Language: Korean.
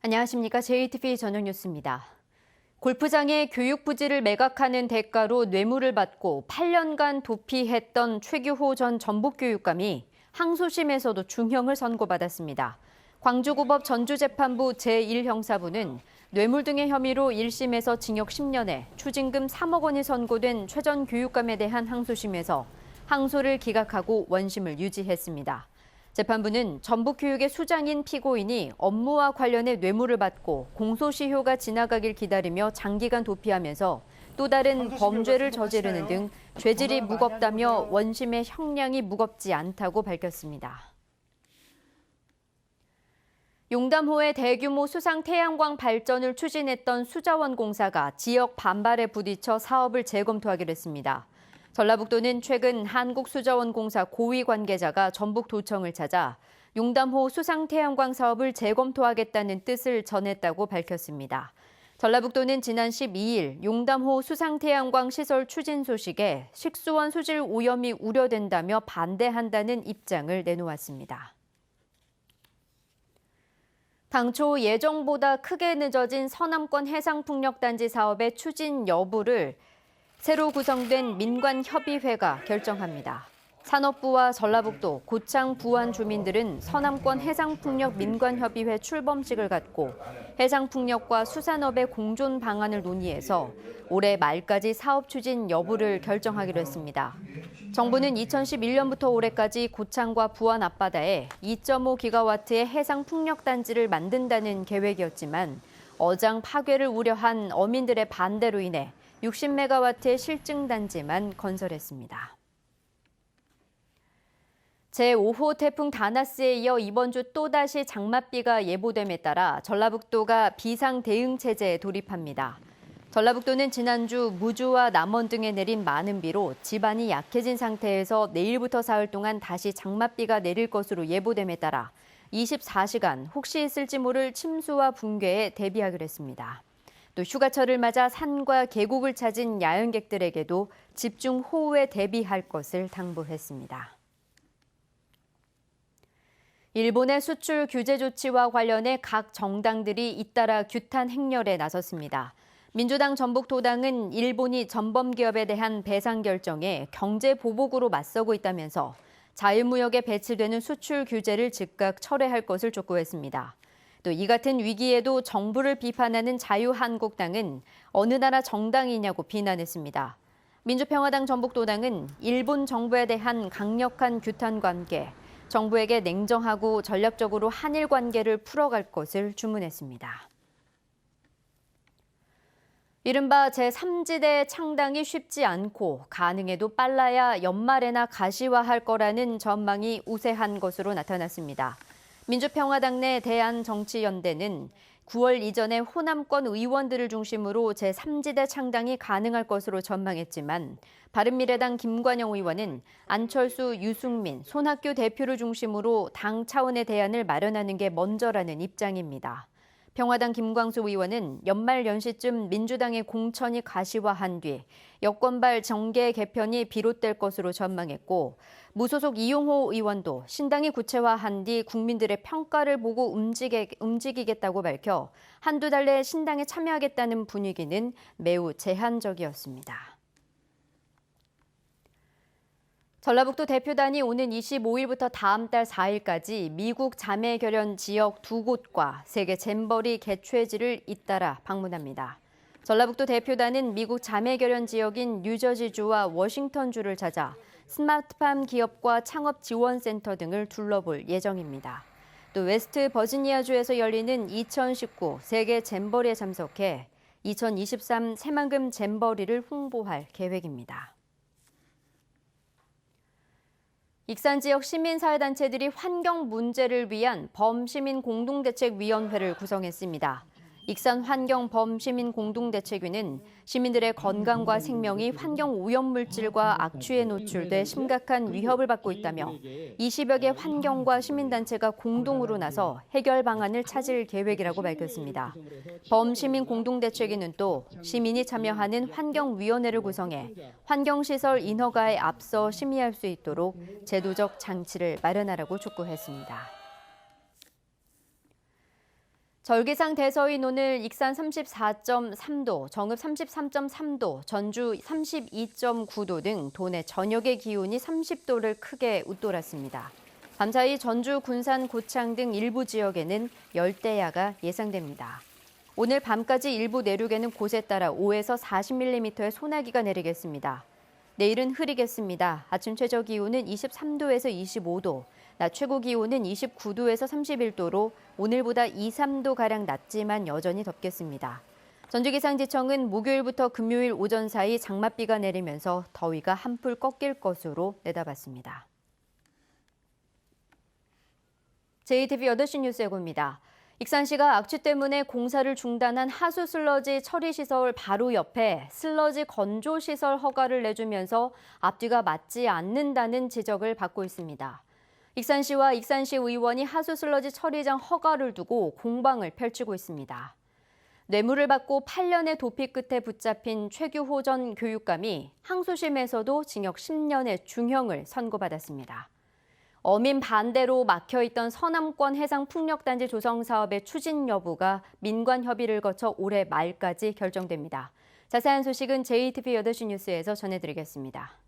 안녕하십니까. JTBC 저녁 뉴스입니다. 골프장의 교육 부지를 매각하는 대가로 뇌물을 받고 8년간 도피했던 최규호 전 전북교육감이 항소심에서도 중형을 선고받았습니다. 광주고법 전주재판부 제1형사부는 뇌물 등의 혐의로 1심에서 징역 10년에 추징금 3억 원이 선고된 최 전 교육감에 대한 항소심에서 항소를 기각하고 원심을 유지했습니다. 재판부는 전북교육의 수장인 피고인이 업무와 관련해 뇌물을 받고 공소시효가 지나가길 기다리며 장기간 도피하면서 또 다른 범죄를 저지르는 등 죄질이 무겁다며 원심의 형량이 무겁지 않다고 밝혔습니다. 용담호의 대규모 수상 태양광 발전을 추진했던 수자원공사가 지역 반발에 부딪혀 사업을 재검토하기로 했습니다. 전라북도는 최근 한국수자원공사 고위 관계자가 전북도청을 찾아 용담호 수상태양광 사업을 재검토하겠다는 뜻을 전했다고 밝혔습니다. 전라북도는 지난 12일 용담호 수상태양광 시설 추진 소식에 식수원 수질 오염이 우려된다며 반대한다는 입장을 내놓았습니다. 당초 예정보다 크게 늦어진 서남권 해상풍력단지 사업의 추진 여부를 새로 구성된 민관협의회가 결정합니다. 산업부와 전라북도, 고창, 부안 주민들은 서남권 해상풍력 민관협의회 출범식을 갖고 해상풍력과 수산업의 공존 방안을 논의해서 올해 말까지 사업 추진 여부를 결정하기로 했습니다. 정부는 2011년부터 올해까지 고창과 부안 앞바다에 2.5기가와트의 해상풍력단지를 만든다는 계획이었지만 어장 파괴를 우려한 어민들의 반대로 인해 60메가와트의 실증단지만 건설했습니다. 제5호 태풍 다나스에 이어 이번 주 또다시 장맛비가 예보됨에 따라 전라북도가 비상대응체제에 돌입합니다. 전라북도는 지난주 무주와 남원 등에 내린 많은 비로 지반이 약해진 상태에서 내일부터 사흘 동안 다시 장맛비가 내릴 것으로 예보됨에 따라 24시간 혹시 있을지 모를 침수와 붕괴에 대비하기로 했습니다. 또 휴가철을 맞아 산과 계곡을 찾은 야영객들에게도 집중호우에 대비할 것을 당부했습니다. 일본의 수출 규제 조치와 관련해 각 정당들이 잇따라 규탄 행렬에 나섰습니다. 민주당 전북도당은 일본이 전범기업에 대한 배상 결정에 경제 보복으로 맞서고 있다면서 자유무역에 배치되는 수출 규제를 즉각 철회할 것을 촉구했습니다. 또 이 같은 위기에도 정부를 비판하는 자유한국당은 어느 나라 정당이냐고 비난했습니다. 민주평화당 전북도당은 일본 정부에 대한 강력한 규탄과 함께 정부에게 냉정하고 전략적으로 한일 관계를 풀어갈 것을 주문했습니다. 이른바 제3지대 창당이 쉽지 않고 가능해도 빨라야 연말에나 가시화할 거라는 전망이 우세한 것으로 나타났습니다. 민주평화당 내 대한정치연대는 9월 이전에 호남권 의원들을 중심으로 제3지대 창당이 가능할 것으로 전망했지만 바른미래당 김관영 의원은 안철수, 유승민, 손학규 대표를 중심으로 당 차원의 대안을 마련하는 게 먼저라는 입장입니다. 평화당 김광수 의원은 연말 연시쯤 민주당의 공천이 가시화한 뒤 여권발 정계 개편이 비롯될 것으로 전망했고 무소속 이용호 의원도 신당이 구체화한 뒤 국민들의 평가를 보고 움직이겠다고 밝혀 한두 달 내 신당에 참여하겠다는 분위기는 매우 제한적이었습니다. 전라북도 대표단이 오는 25일부터 다음 달 4일까지 미국 자매결연 지역 2곳과 세계 잼버리 개최지를 잇따라 방문합니다. 전라북도 대표단은 미국 자매결연 지역인 뉴저지주와 워싱턴주를 찾아 스마트팜 기업과 창업 지원센터 등을 둘러볼 예정입니다. 또 웨스트 버지니아주에서 열리는 2019 세계 잼버리에 참석해 2023 새만금 잼버리를 홍보할 계획입니다. 익산 지역 시민사회단체들이 환경 문제를 위한 범시민공동대책위원회를 구성했습니다. 익산 환경범시민공동대책위는 시민들의 건강과 생명이 환경오염물질과 악취에 노출돼 심각한 위협을 받고 있다며 20여 개 환경과 시민단체가 공동으로 나서 해결 방안을 찾을 계획이라고 밝혔습니다. 범시민공동대책위는 또 시민이 참여하는 환경위원회를 구성해 환경시설 인허가에 앞서 심의할 수 있도록 제도적 장치를 마련하라고 촉구했습니다. 절기상 대서인 오늘 익산 34.3도, 정읍 33.3도, 전주 32.9도 등 도내 전역의 기온이 30도를 크게 웃돌았습니다. 밤사이 전주, 군산, 고창 등 일부 지역에는 열대야가 예상됩니다. 오늘 밤까지 일부 내륙에는 곳에 따라 5에서 40mm의 소나기가 내리겠습니다. 내일은 흐리겠습니다. 아침 최저 기온은 23도에서 25도, 낮 최고 기온은 29도에서 31도로 오늘보다 2, 3도가량 낮지만 여전히 덥겠습니다. 전주기상지청은 목요일부터 금요일 오전 사이 장맛비가 내리면서 더위가 한풀 꺾일 것으로 내다봤습니다. JTBC 8시 뉴스 예고입니다. 익산시가 악취 때문에 공사를 중단한 하수 슬러지 처리시설 바로 옆에 슬러지 건조시설 허가를 내주면서 앞뒤가 맞지 않는다는 지적을 받고 있습니다. 익산시와 익산시 의원이 하수 슬러지 처리장 허가를 두고 공방을 펼치고 있습니다. 뇌물을 받고 8년의 도피 끝에 붙잡힌 최규호 전 교육감이 항소심에서도 징역 10년의 중형을 선고받았습니다. 어민 반대로 막혀있던 서남권 해상풍력단지 조성 사업의 추진 여부가 민관 협의를 거쳐 올해 말까지 결정됩니다. 자세한 소식은 JTBC 8시 뉴스에서 전해드리겠습니다.